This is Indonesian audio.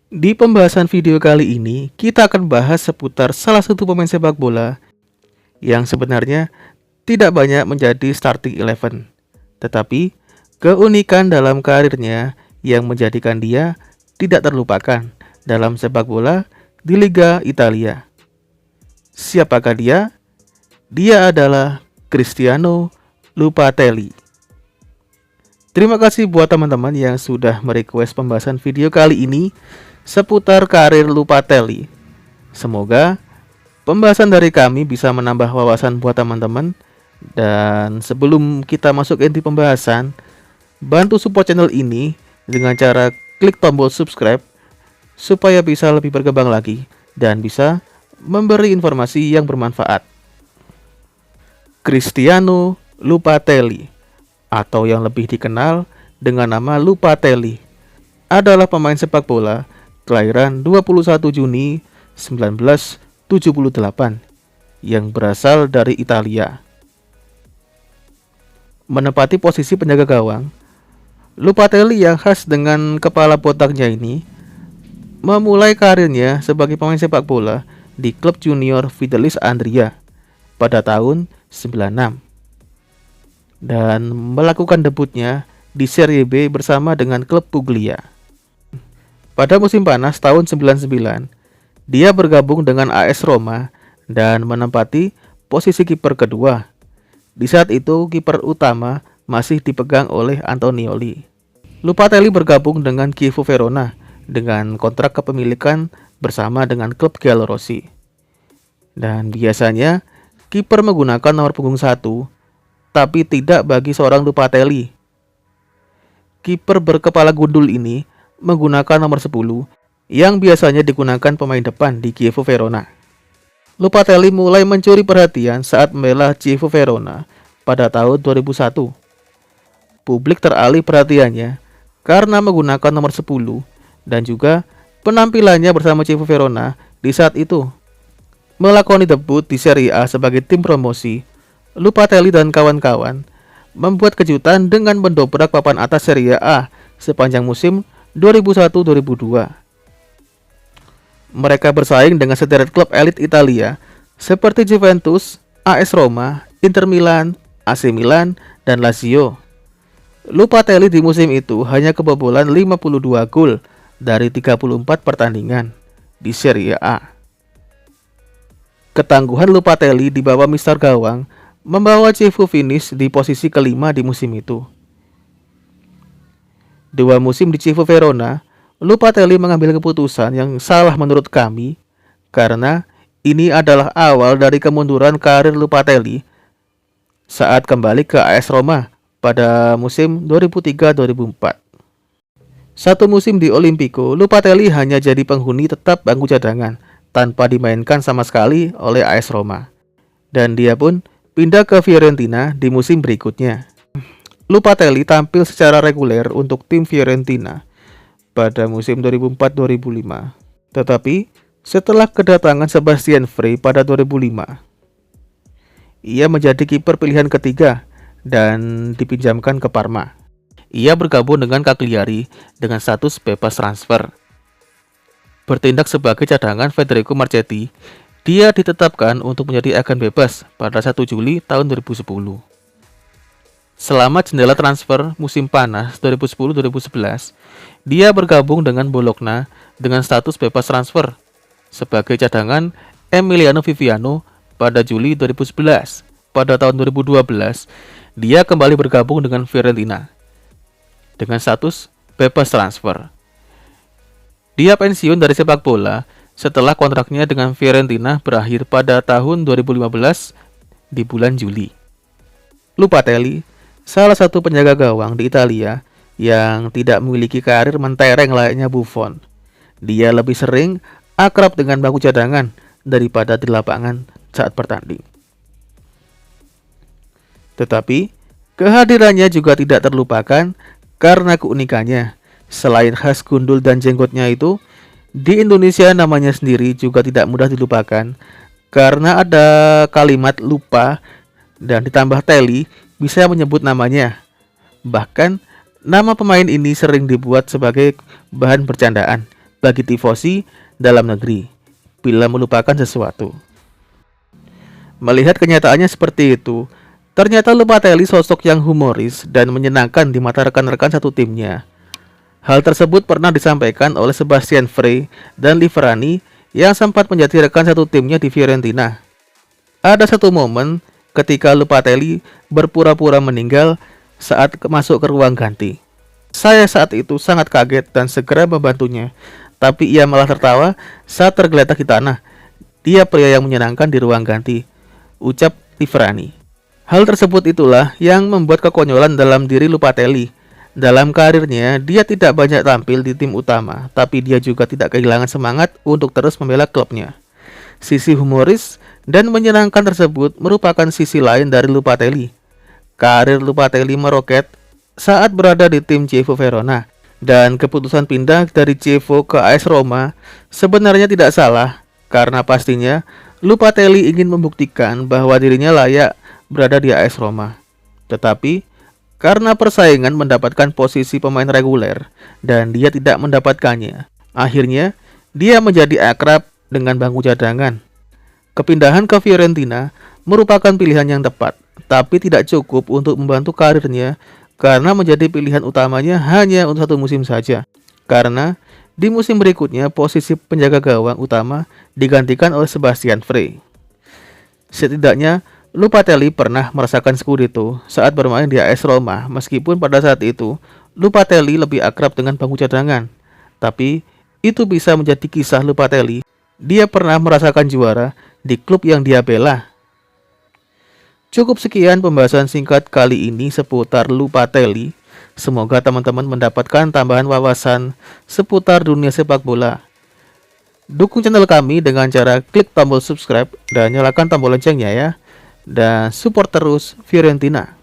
Di pembahasan video kali ini, kita akan bahas seputar salah satu pemain sepak bola yang sebenarnya tidak banyak menjadi starting eleven, tetapi keunikan dalam karirnya yang menjadikan dia tidak terlupakan dalam sepak bola di Liga Italia. Siapakah dia? Dia adalah Cristiano Lupatelli. Terima kasih buat teman-teman yang sudah merequest pembahasan video kali ini seputar karir Lupatelli. Semoga pembahasan dari kami bisa menambah wawasan buat teman-teman. Dan sebelum kita masuk inti pembahasan, bantu support channel ini dengan cara klik tombol subscribe supaya bisa lebih berkembang lagi dan bisa memberi informasi yang bermanfaat. Cristiano Lupatelli, atau yang lebih dikenal dengan nama Lupatelli, adalah pemain sepak bola kelahiran 21 Juni 1978 yang berasal dari Italia. Menempati posisi penjaga gawang, Lupatelli yang khas dengan kepala botaknya ini memulai karirnya sebagai pemain sepak bola di klub junior Fidelis Andria pada tahun 96 dan melakukan debutnya di Serie B bersama dengan klub Puglia. Pada musim panas tahun 99, dia bergabung dengan AS Roma dan menempati posisi kiper kedua. Di saat itu, kiper utama masih dipegang oleh Antonioli. Lupatelli bergabung dengan Chievo Verona dengan kontrak kepemilikan bersama dengan klub Giallorossi. Dan biasanya, kiper menggunakan nomor punggung 1, tapi tidak bagi seorang Lupatelli. Kiper berkepala gundul ini menggunakan nomor 10 yang biasanya digunakan pemain depan di Chievo Verona. Lupatelli mulai mencuri perhatian saat membela Chievo Verona pada tahun 2001. Publik teralih perhatiannya karena menggunakan nomor 10 dan juga penampilannya bersama Chievo Verona di saat itu. Melakoni debut di Serie A sebagai tim promosi, Lupatelli dan kawan-kawan membuat kejutan dengan mendobrak papan atas Serie A sepanjang musim 2001-2002. Mereka bersaing dengan sederet klub elit Italia seperti Juventus, AS Roma, Inter Milan, AC Milan, dan Lazio. Lupatelli di musim itu hanya kebobolan 52 gol dari 34 pertandingan di Serie A. Ketangguhan Lupatelli di bawah mister gawang membawa Chievo finish di posisi kelima di musim itu. 2 musim di Chievo Verona, Lupatelli mengambil keputusan yang salah menurut kami karena ini adalah awal dari kemunduran karir Lupatelli saat kembali ke AS Roma pada musim 2003-2004. Satu musim di Olimpico, Lupatelli hanya jadi penghuni tetap bangku cadangan tanpa dimainkan sama sekali oleh AS Roma. Dan dia pun pindah ke Fiorentina di musim berikutnya. Lupatelli tampil secara reguler untuk tim Fiorentina pada musim 2004-2005. Tetapi setelah kedatangan Sebastian Frey pada 2005, ia menjadi kiper pilihan ketiga dan dipinjamkan ke Parma. Ia bergabung dengan Cagliari dengan status bebas transfer. Bertindak sebagai cadangan Federico Marchetti, dia ditetapkan untuk menjadi agen bebas pada 1 Juli tahun 2010. Selama jendela transfer musim panas 2010-2011, dia bergabung dengan Bologna dengan status bebas transfer sebagai cadangan Emiliano Viviano pada Juli 2011. Pada tahun 2012, dia kembali bergabung dengan Fiorentina dengan status bebas transfer. Dia pensiun dari sepak bola setelah kontraknya dengan Fiorentina berakhir pada tahun 2015 di bulan Juli. Lupatelli, salah satu penjaga gawang di Italia yang tidak memiliki karir mentereng layaknya Buffon. Dia lebih sering akrab dengan bangku cadangan daripada di lapangan saat bertanding. Tetapi kehadirannya juga tidak terlupakan karena keunikannya. Selain khas gundul dan jenggotnya itu, di Indonesia namanya sendiri juga tidak mudah dilupakan karena ada kalimat lupa dan ditambah teli bisa menyebut namanya. Bahkan nama pemain ini sering dibuat sebagai bahan bercandaan bagi tifosi dalam negeri bila melupakan sesuatu. Melihat kenyataannya seperti itu, ternyata Lupatelli sosok yang humoris dan menyenangkan di mata rekan-rekan satu timnya. Hal tersebut pernah disampaikan oleh Sebastian Frey dan Liverani yang sempat menjadi rekan satu timnya di Fiorentina. Ada satu momen ketika Lupatelli berpura-pura meninggal saat masuk ke ruang ganti. Saya saat itu sangat kaget dan segera membantunya, tapi ia malah tertawa saat tergeletak di tanah. Dia pria yang menyenangkan di ruang ganti, ucap Liverani. Hal tersebut itulah yang membuat kekonyolan dalam diri Lupatelli. Dalam karirnya, dia tidak banyak tampil di tim utama, tapi dia juga tidak kehilangan semangat untuk terus membela klubnya. Sisi humoris dan menyenangkan tersebut merupakan sisi lain dari Lupatelli. Karir Lupatelli meroket saat berada di tim Chievo Verona, dan keputusan pindah dari Chievo ke AS Roma sebenarnya tidak salah, karena pastinya Lupatelli ingin membuktikan bahwa dirinya layak berada di AS Roma. Tetapi karena persaingan mendapatkan posisi pemain reguler dan dia tidak mendapatkannya, akhirnya dia menjadi akrab dengan bangku cadangan. Kepindahan ke Fiorentina merupakan pilihan yang tepat, tapi tidak cukup untuk membantu karirnya karena menjadi pilihan utamanya hanya untuk satu musim saja. Karena di musim berikutnya posisi penjaga gawang utama digantikan oleh Sebastian Frey. Setidaknya Lupatelli pernah merasakan Scudetto saat bermain di AS Roma, meskipun pada saat itu Lupatelli lebih akrab dengan bangku cadangan. Tapi itu bisa menjadi kisah Lupatelli. Dia pernah merasakan juara di klub yang dia bela. Cukup sekian pembahasan singkat kali ini seputar Lupatelli. Semoga teman-teman mendapatkan tambahan wawasan seputar dunia sepak bola. Dukung channel kami dengan cara klik tombol subscribe dan nyalakan tombol loncengnya ya. Dan support terus Fiorentina.